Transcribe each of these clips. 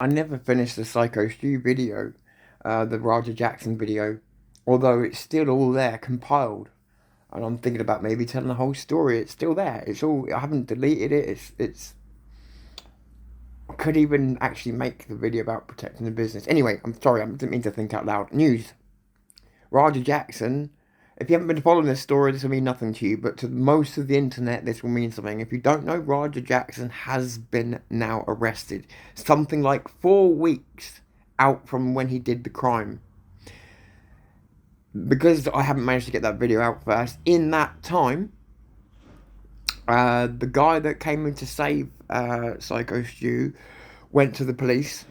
I never finished the Psycho Stu video, the Roger Jackson video, although it's still all there compiled. And I'm thinking about maybe telling the whole story. It's still there. It's all. I haven't deleted it. It's. I could even actually make the video about protecting the business. Anyway, I'm sorry. I didn't mean to think out loud. News. Roger Jackson. If you haven't been following this story, this will mean nothing to you. But to most of the internet, this will mean something. If you don't know, Roger Jackson has been now arrested. Something like 4 weeks out from when he did the crime. Because I haven't managed to get that video out first, in that time, the guy that came in to save Psycho Stu went to the police.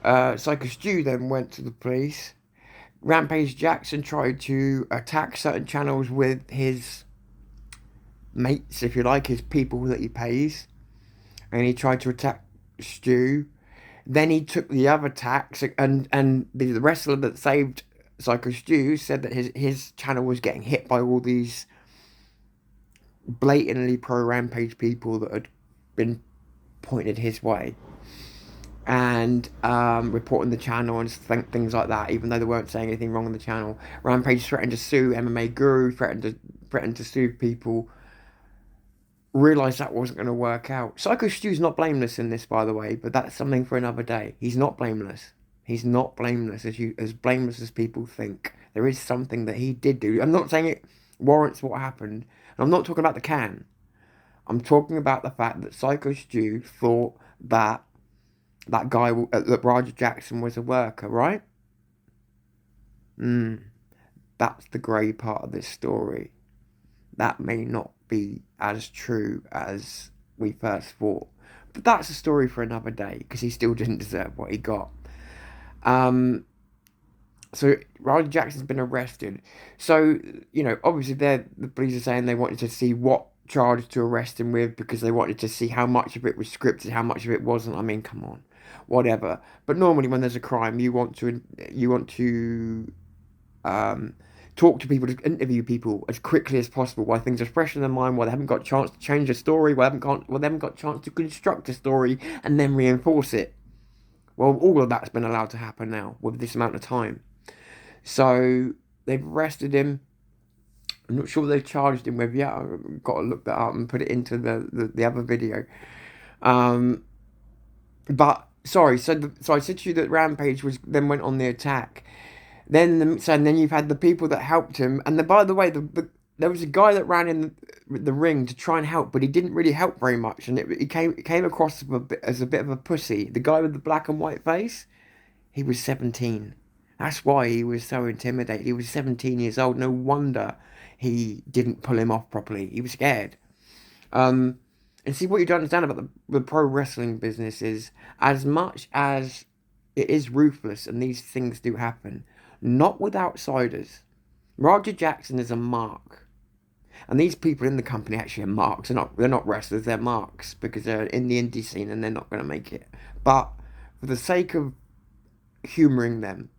Psycho Stu then went to the police. Rampage Jackson tried to attack certain channels with his mates, if you like, his people that he pays. And he tried to attack Stu. Then he took the other attacks, and the wrestler that saved Psycho Stu said that his channel was getting hit by all these blatantly pro Rampage people that had been pointed his way, and reporting the channel and things like that, even though they weren't saying anything wrong on the channel. Rampage threatened to sue MMA Guru, threatened to sue people. Realised that wasn't going to work out. Psycho Stu's not blameless in this, by the way, but that's something for another day. He's not blameless. He's not blameless as blameless as people think. There is something that he did do. I'm not saying it warrants what happened. And I'm not talking about the can. I'm talking about the fact that Psycho Stu thought that that guy, that Roger Jackson was a worker, right? That's the grey part of this story. That may not be as true as we first thought. But that's a story for another day, because he still didn't deserve what he got. So Roger Jackson's been arrested. So, obviously the police are saying they wanted to see what charge to arrest him with, because they wanted to see how much of it was scripted, how much of it wasn't. I mean, come on, whatever. But normally when there's a crime, you want to talk to people, to interview people as quickly as possible while things are fresh in their mind, while they haven't got a chance to change the story, while they haven't got a chance to construct a story and then reinforce it. Well, all of that's been allowed to happen now with this amount of time. So they've arrested him. I'm not sure what they've charged him with yet. I've got to look that up and put it into the other video. But sorry, so I said to you that Rampage was then went on the attack. Then you've had the people that helped him, and by the way, there was a guy that ran in the ring to try and help, but he didn't really help very much, and he came across as a bit of a pussy. The guy with the black and white face, he was 17. That's why he was so intimidated. He was 17 years old. No wonder he didn't pull him off properly. He was scared. And see, what you don't understand about the pro wrestling business is, as much as it is ruthless and these things do happen, not with outsiders. Roger Jackson is a mark. And these people in the company actually are marks. They're not wrestlers, they're marks, because they're in the indie scene and they're not going to make it. But for the sake of humouring them,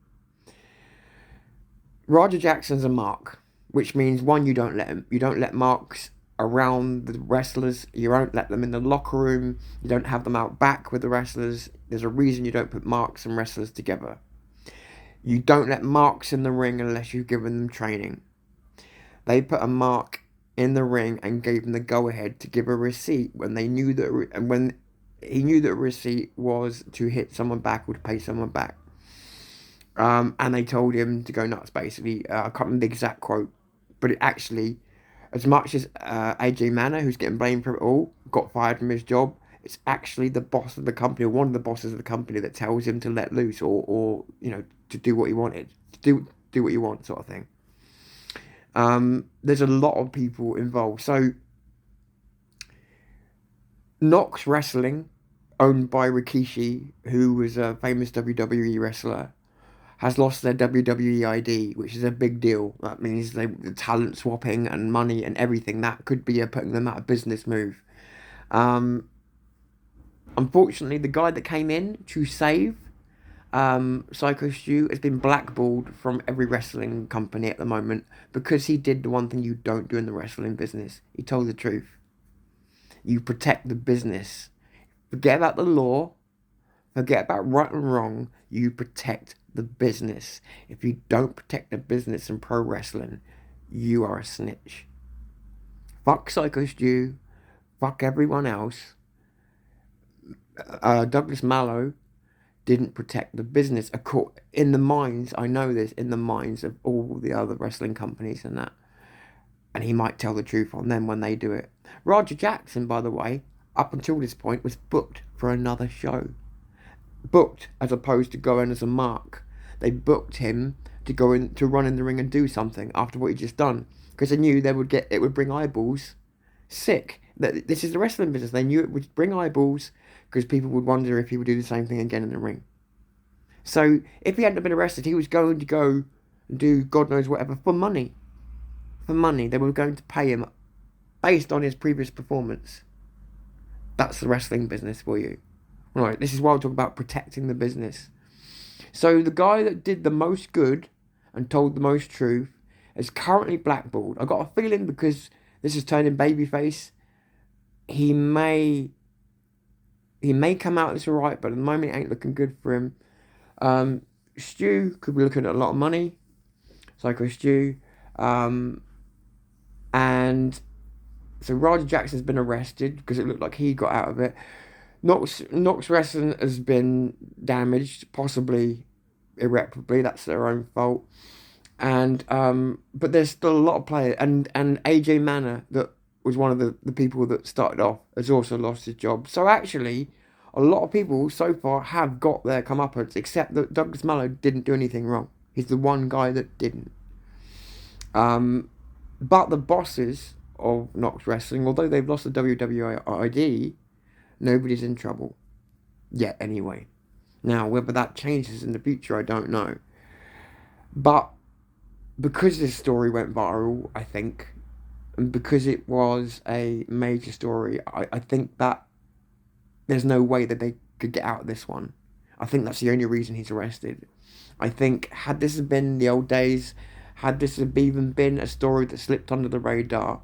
Roger Jackson's a mark, which means, one, you don't let marks around the wrestlers. You don't let them in the locker room. You don't have them out back with the wrestlers. There's a reason you don't put marks and wrestlers together. You don't let marks in the ring unless you've given them training. They put a mark in the ring and gave him the go-ahead to give a receipt when they knew that, and when he knew that a receipt was to hit someone back or to pay someone back. And they told him to go nuts, basically. I can't remember the exact quote, but it actually, as much as AJ Manor, who's getting blamed for it all, got fired from his job, it's actually the boss of the company, or one of the bosses of the company, that tells him to let loose, or to do what he wanted, to do what you want, sort of thing. There's a lot of people involved. So Knox Wrestling, owned by Rikishi, who was a famous WWE wrestler, has lost their WWE ID, which is a big deal. That means the talent swapping and money and everything. That could be putting them out of business move. Unfortunately, the guy that came in to save Psycho Stu has been blackballed from every wrestling company at the moment, because he did the one thing you don't do in the wrestling business. He told the truth. You protect the business. Forget about the law. Forget about right and wrong. You protect the business. If you don't protect the business in pro wrestling, you are a snitch. Fuck Psycho Stu. Fuck everyone else. Douglas Mallow didn't protect the business. In the minds, I know this, in the minds of all the other wrestling companies and that. And he might tell the truth on them when they do it. Roger Jackson, by the way, up until this point, was booked for another show. Booked as opposed to going as a mark. They booked him to go in to run in the ring and do something after what he'd just done because they knew it would bring eyeballs. Sick. That this is the wrestling business. They knew it would bring eyeballs because people would wonder if he would do the same thing again in the ring. So if he hadn't been arrested, he was going to go and do God knows whatever for money. For money, they were going to pay him based on his previous performance. That's the wrestling business for you. Right, this is why I talk about protecting the business. So the guy that did the most good and told the most truth is currently blackballed. I got a feeling because this is turning babyface, he may come out this alright, but at the moment it ain't looking good for him. Stu could be looking at a lot of money, Psycho Stu, and so Roger Jackson's been arrested because it looked like he got out of it. Knox Wrestling has been damaged, possibly irreparably. That's their own fault. And but there's still a lot of players, and AJ Manor, that was one of the people that started off, has also lost his job. So actually, a lot of people so far have got their comeuppance, except that Douglas Mallow didn't do anything wrong. He's the one guy that didn't. But the bosses of Knox Wrestling, although they've lost the WWE ID, nobody's in trouble yet anyway. Now, whether that changes in the future, I don't know. But because this story went viral, I think, and because it was a major story, I think that there's no way that they could get out of this one. I think that's the only reason he's arrested. I think had this been the old days, had this even been a story that slipped under the radar,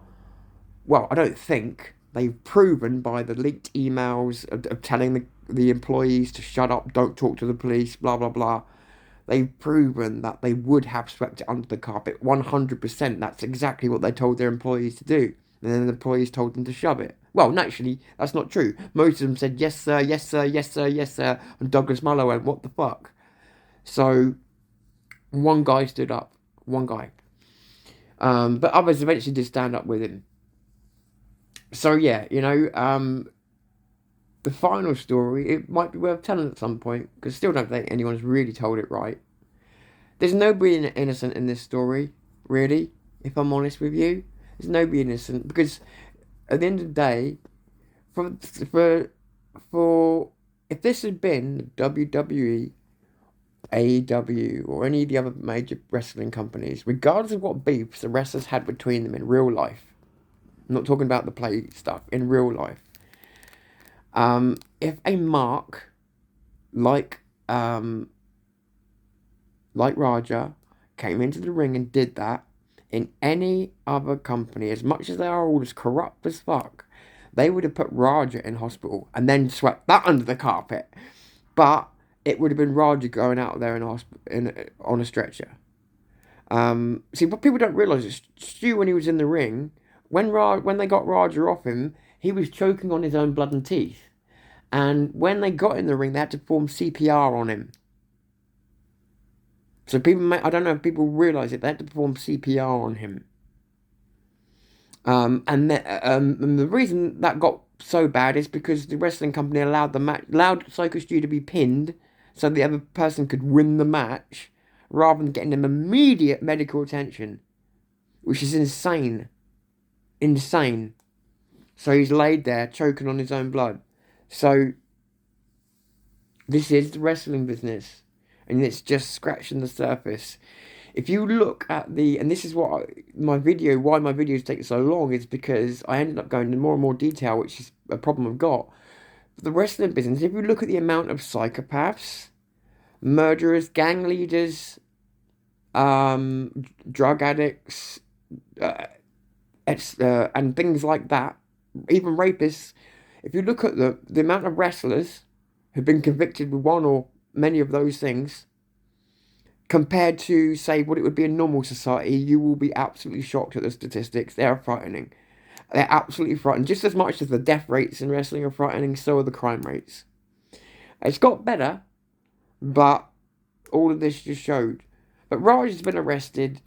well, I don't think they've proven by the leaked emails of telling the employees to shut up, don't talk to the police, blah, blah, blah. They've proven that they would have swept it under the carpet 100%. That's exactly what they told their employees to do. And then the employees told them to shove it. Well, naturally, that's not true. Most of them said, yes, sir, yes, sir, yes, sir, yes, sir. And Douglas Mallow went, what the fuck? So, one guy stood up. One guy. But others eventually did stand up with him. So, yeah, the final story, it might be worth telling at some point, because I still don't think anyone's really told it right. There's nobody innocent in this story, really, if I'm honest with you. There's nobody innocent, because at the end of the day, for if this had been WWE, AEW, or any of the other major wrestling companies, regardless of what beefs the wrestlers had between them in real life, I'm not talking about the play stuff, in real life, if a mark like Raja came into the ring and did that in any other company, as much as they are all as corrupt as fuck, they would have put Raja in hospital and then swept that under the carpet. But it would have been Raja going out there on a stretcher. See, what people don't realise is Stu, when he was in the ring, when they got Raja off him, he was choking on his own blood and teeth. And when they got in the ring, they had to perform CPR on him. So I don't know if people realise it, they had to perform CPR on him. And the reason that got so bad is because the wrestling company allowed Psycho Stu to be pinned so the other person could win the match rather than getting him immediate medical attention, which is insane. Insane. So he's laid there choking on his own blood. So this is the wrestling business, and it's just scratching the surface. If you look at and this is why my videos take so long, is because I ended up going into more and more detail, which is a problem I've got. The wrestling business, if you look at the amount of psychopaths, murderers, gang leaders, drug addicts, and things like that, even rapists, if you look at the amount of wrestlers who've been convicted with one or many of those things, compared to, say, what it would be in normal society, you will be absolutely shocked at the statistics. They are frightening. They're absolutely frightening. Just as much as the death rates in wrestling are frightening, so are the crime rates. It's got better, but all of this just showed. But Raj has been arrested.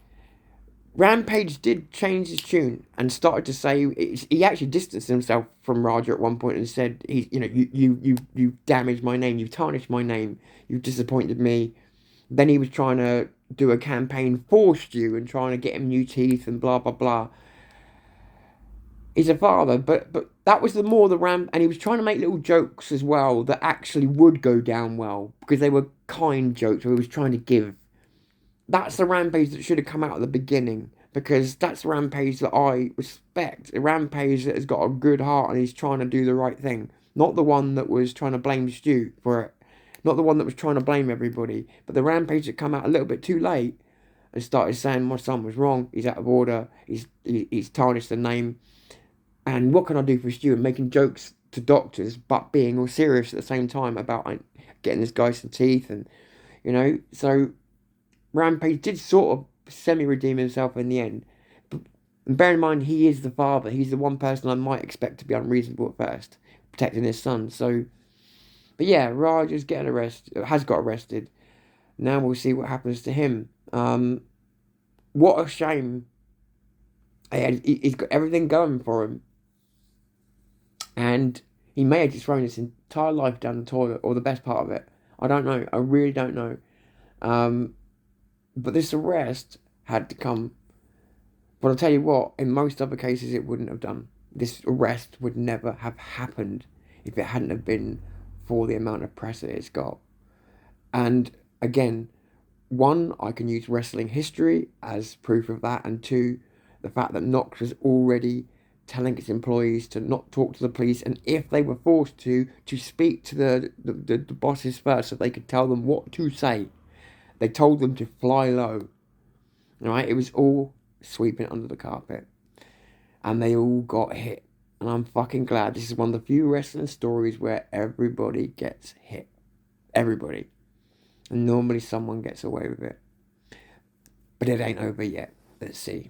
Rampage did change his tune and started to say, he actually distanced himself from Raja at one point and said, you damaged my name, you tarnished my name, you disappointed me. Then he was trying to do a campaign for Stu and trying to get him new teeth and blah blah blah. He's a father, but that was and he was trying to make little jokes as well that actually would go down well because they were kind jokes where he was trying to give. That's the Rampage that should have come out at the beginning, because that's the Rampage that I respect. A Rampage that has got a good heart and he's trying to do the right thing. Not the one that was trying to blame Stu for it. Not the one that was trying to blame everybody. But the Rampage that come out a little bit too late and started saying my son was wrong, he's out of order, he's tarnished the name. And what can I do for Stu? And making jokes to doctors, but being all serious at the same time about getting this guy some teeth. And, so Rampage did sort of semi-redeem himself in the end. But bear in mind, he is the father. He's the one person I might expect to be unreasonable at first, protecting his son. So, but yeah, Raj is getting arrested, has got arrested. Now we'll see what happens to him. What a shame. He's got everything going for him. And he may have just thrown his entire life down the toilet, or the best part of it. I don't know. I really don't know. But this arrest had to come. But I'll tell you what, in most other cases it wouldn't have done. This arrest would never have happened if it hadn't have been for the amount of press that it's got. And again, one, I can use wrestling history as proof of that, and two, the fact that Knox was already telling its employees to not talk to the police, and if they were forced to speak to the bosses first so they could tell them what to say. They told them to fly low. Alright, it was all sweeping under the carpet. And they all got hit. And I'm fucking glad. This is one of the few wrestling stories where everybody gets hit. Everybody. And normally someone gets away with it. But it ain't over yet. Let's see.